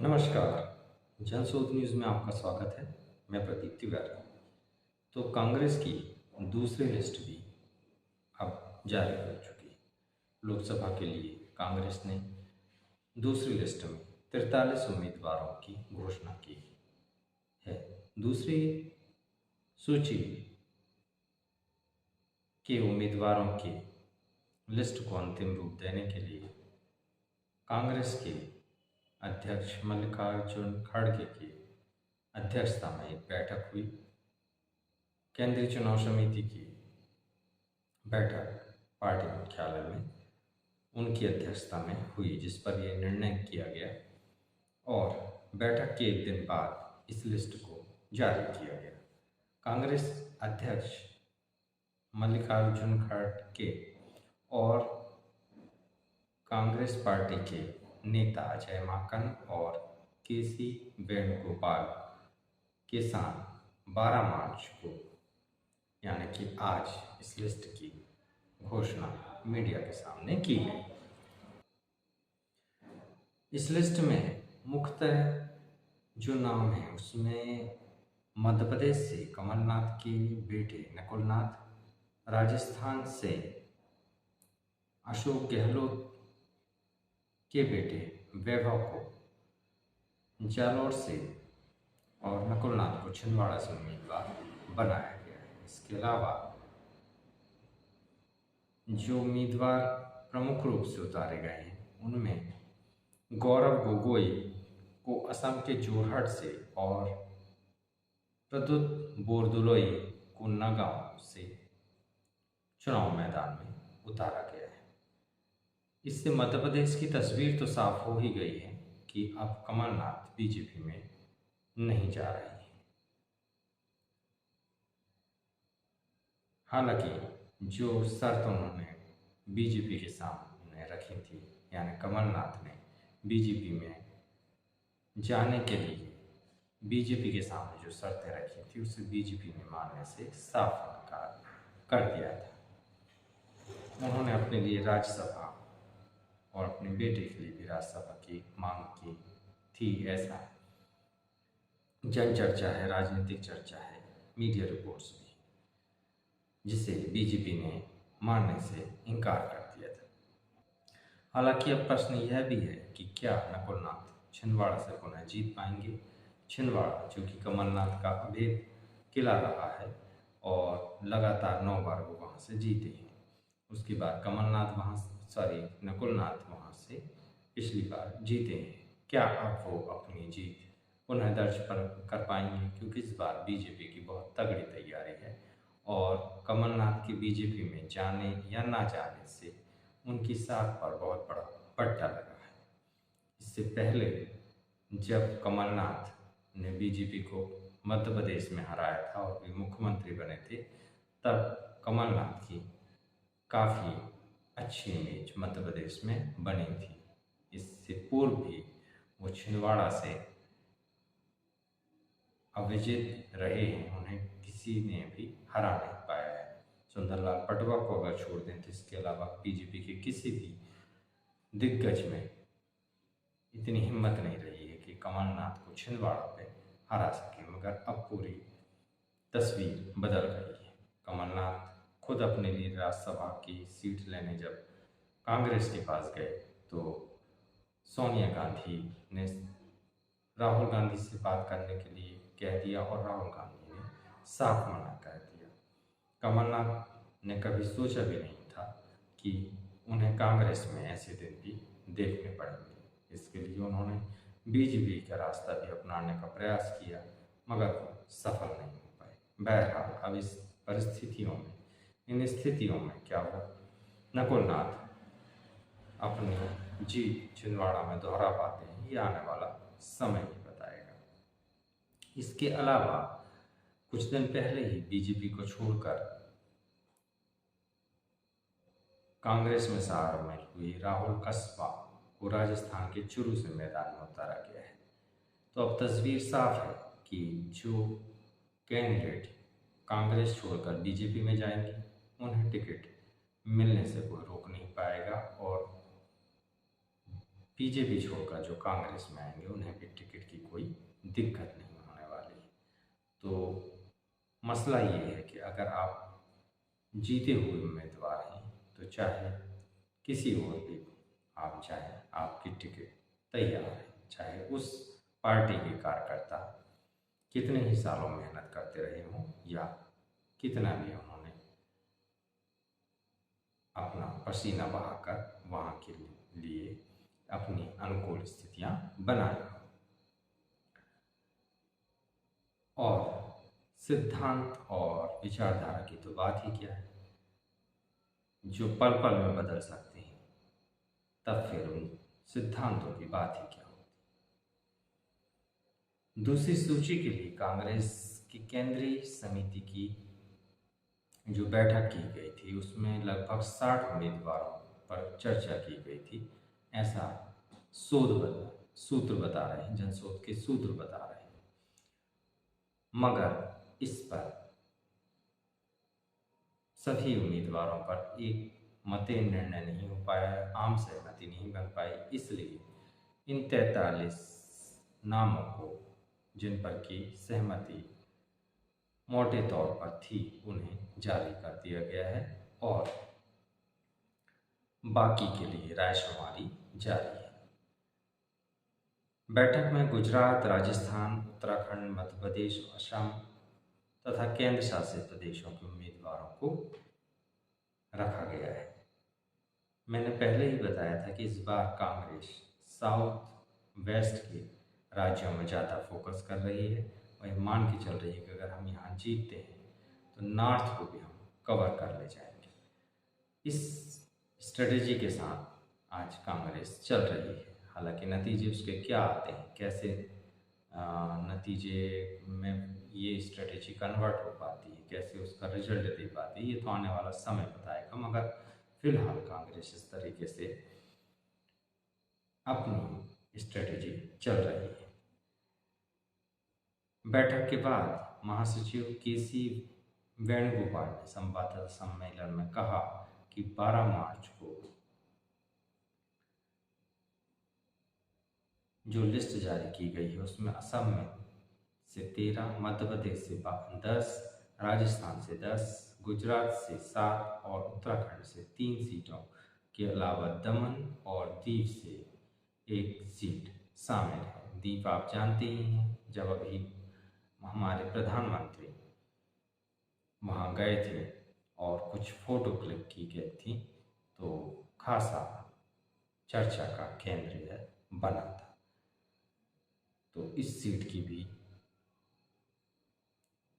नमस्कार। जनशोध न्यूज़ में आपका स्वागत है। मैं प्रदीप तिवारी। तो कांग्रेस की दूसरी लिस्ट भी अब जारी हो चुकी है। लोकसभा के लिए कांग्रेस ने दूसरी लिस्ट में 43 उम्मीदवारों की घोषणा की है। दूसरी सूची के उम्मीदवारों की लिस्ट को अंतिम रूप देने के लिए कांग्रेस के अध्यक्ष मल्लिकार्जुन खड़गे की अध्यक्षता में एक बैठक हुई। केंद्रीय चुनाव समिति की बैठक पार्टी मुख्यालय में उनकी अध्यक्षता में हुई, जिस पर यह निर्णय किया गया और बैठक के एक दिन बाद इस लिस्ट को जारी किया गया। कांग्रेस अध्यक्ष मल्लिकार्जुन खड़गे और कांग्रेस पार्टी के नेता अजय माकन और केसी वेणुगोपाल के साथ 12 मार्च को यानी कि आज इस लिस्ट की घोषणा मीडिया के सामने की गई। इस लिस्ट में मुख्यतः जो नाम है उसमें मध्य प्रदेश से कमलनाथ के बेटे नकुलनाथ, राजस्थान से अशोक गहलोत के बेटे वैभव को जालौर से और नकुलनाथ को छिंदवाड़ा से उम्मीदवार बनाया गया है। इसके अलावा जो उम्मीदवार प्रमुख रूप से उतारे गए हैं उनमें गौरव गोगोई को असम के जोरहट से और प्रद्युत बोरदोलोई को नगांव से चुनाव मैदान में उतारा गया है। इससे मध्य प्रदेश की तस्वीर तो साफ हो ही गई है कि अब कमलनाथ बीजेपी में नहीं जा रहे हैं। हालांकि जो शर्त उन्होंने बीजेपी के सामने रखी थी, यानी कमलनाथ ने बीजेपी में जाने के लिए बीजेपी के सामने जो शर्तें रखी थी उसे बीजेपी ने मानने से साफ इनकार कर दिया था। उन्होंने अपने लिए राज्यसभा और अपने बेटे के लिए भी राज्यसभा की मांग की थी, ऐसा जन चर्चा है, राजनीतिक चर्चा है, मीडिया रिपोर्ट्स में, जिसे बीजेपी ने मानने से इनकार कर दिया था। हालांकि अब प्रश्न यह भी है कि क्या नकुलनाथ छिंदवाड़ा से पुनः जीत पाएंगे। छिंदवाड़ा जो कि कमलनाथ का अभेद किला रहा है और लगातार 9 बार वो वहाँ से जीते हैं। उसके बाद नकुलनाथ वहाँ से पिछली बार जीते हैं। क्या अब वो अपनी जीत पुनः दर्ज कर पाएंगे, क्योंकि इस बार बीजेपी की बहुत तगड़ी तैयारी है और कमलनाथ की बीजेपी में जाने या ना जाने से उनकी साख पर बहुत बड़ा पट्टा लगा है। इससे पहले जब कमलनाथ ने बीजेपी को मध्य प्रदेश में हराया था और वे मुख्यमंत्री बने थे, तब कमलनाथ की काफ़ी अच्छी इमेज मध्य प्रदेश में बनी थी। इससे पूर्व भी वो छिंदवाड़ा से अविजित रहे हैं, उन्हें किसी ने भी हरा नहीं पाया है। सुंदरलाल पटवा को अगर छोड़ दें तो इसके अलावा बीजेपी के किसी भी दिग्गज में इतनी हिम्मत नहीं रही है कि कमलनाथ को छिंदवाड़ा पे हरा सके। मगर अब पूरी तस्वीर बदल गई है। कमलनाथ खुद अपने लिए राज्यसभा की सीट लेने जब कांग्रेस के पास गए तो सोनिया गांधी ने राहुल गांधी से बात करने के लिए कह दिया और राहुल गांधी ने साफ मना कर दिया। कमलनाथ ने कभी सोचा भी नहीं था कि उन्हें कांग्रेस में ऐसे दिन भी देखने पड़ेंगे। इसके लिए उन्होंने बीजेपी का रास्ता भी अपनाने का प्रयास किया, मगर वो सफल नहीं हो पाए। बहरहाल अब इस परिस्थितियों में, इन स्थितियों में क्या वो नकुलनाथ अपनी जीत छिंदवाड़ा में दोहरा पाते हैं, ये आने वाला समय ही बताएगा। इसके अलावा कुछ दिन पहले ही बीजेपी को छोड़कर कांग्रेस में शामिल हुई राहुल कस्बा को राजस्थान के चुरू से मैदान में उतारा गया है। तो अब तस्वीर साफ है कि जो कैंडिडेट कांग्रेस छोड़कर बीजेपी में जाएंगे उन्हें टिकट मिलने से कोई रोक नहीं पाएगा और बीजेपी छोड़कर जो कांग्रेस में आएंगे उन्हें भी टिकट की कोई दिक्कत नहीं होने वाली है। तो मसला ये है कि अगर आप जीते हुए उम्मीदवार हैं तो चाहे किसी और भी आप चाहें आपकी टिकट तैयार है, चाहे उस पार्टी के कार्यकर्ता कितने ही सालों मेहनत करते रहे हों या कितना भी उन्होंने अपना पसीना बहाकर वहाँ के लिए अपनी अनुकूल स्थितियाँ बनाई हों। और सिद्धांत और विचारधारा की तो बात ही क्या है, जो पल पल में बदल सकते हैं, तब फिर उन सिद्धांतों की बात ही क्या होती। दूसरी सूची के लिए कांग्रेस की केंद्रीय समिति की जो बैठक की गई थी उसमें लगभग 60 उम्मीदवारों पर चर्चा की गई थी, ऐसा सूत्र बता रहे हैं, जनशोध के सूत्र बता रहे हैं। मगर इस पर सभी उम्मीदवारों पर एक मते निर्णय नहीं हो पाया, आम सहमति नहीं बन पाई। इसलिए इन 43 नामों को जिन पर की सहमति मोटे तौर पर थी उन्हें जारी कर दिया गया है और बाकी के लिए रायशुमारी जारी है। बैठक में गुजरात, राजस्थान, उत्तराखंड, मध्य प्रदेश, असम तथा केंद्र शासित प्रदेशों के उम्मीदवारों को रखा गया है। मैंने पहले ही बताया था कि इस बार कांग्रेस साउथ वेस्ट के राज्यों में ज़्यादा फोकस कर रही है और ये मान के चल रही है कि अगर हम यहाँ जीतते हैं तो नॉर्थ को भी हम कवर कर ले जाएंगे। इस स्ट्रेटेजी के साथ आज कांग्रेस चल रही है। हालांकि नतीजे उसके क्या आते हैं, कैसे नतीजे में ये स्ट्रेटेजी कन्वर्ट हो पाती है, कैसे उसका रिजल्ट दे पाती है, ये तो आने वाला समय बताएगा। मगर फिलहाल कांग्रेस इस तरीके से अपनी स्ट्रेटेजी चल रही है। बैठक के बाद महासचिव के.सी. वेणुगोपाल ने संवाददाता सम्मेलन में कहा कि 12 मार्च को जो लिस्ट जारी की गई है उसमें असम में से 13, मध्य प्रदेश से 10, राजस्थान से 10, गुजरात से 7 और उत्तराखंड से 3 सीटों के अलावा दमन और दीव से 1 सीट शामिल है। दीव आप जानते ही हैं, जब अभी हमारे प्रधानमंत्री वहाँ गए थे और कुछ फोटो क्लिक की गई थी तो खासा चर्चा का केंद्र बना था। तो इस सीट की भी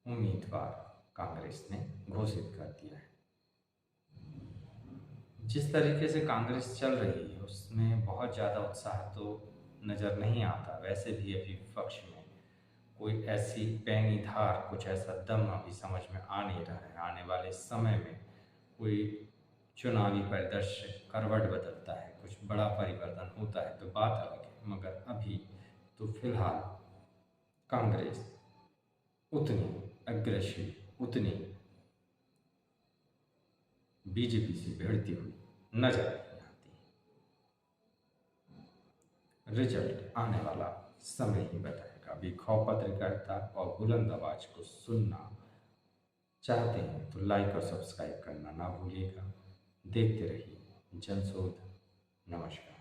उम्मीदवार कांग्रेस ने घोषित कर दिया है। जिस तरीके से कांग्रेस चल रही है उसमें बहुत ज़्यादा उत्साह तो नज़र नहीं आता। वैसे भी अभी विपक्ष में कोई ऐसी पैनी धार, कुछ ऐसा दम अभी समझ में आ नहीं रहा है। आने वाले समय में कोई चुनावी परिदृश्य करवट बदलता है, कुछ बड़ा परिवर्तन होता है तो बात अलग है, मगर अभी तो फिलहाल कांग्रेस उतनी अग्रेसिव, उतनी बीजेपी से भिड़ती हुई नजर नहीं आती। रिजल्ट आने वाला समय ही बताएगा। अभी खौफ पत्रकारिता और बुलंद आवाज को सुनना चाहते हैं तो लाइक और सब्सक्राइब करना ना भूलिएगा। देखते रहिए जनशोध। नमस्कार।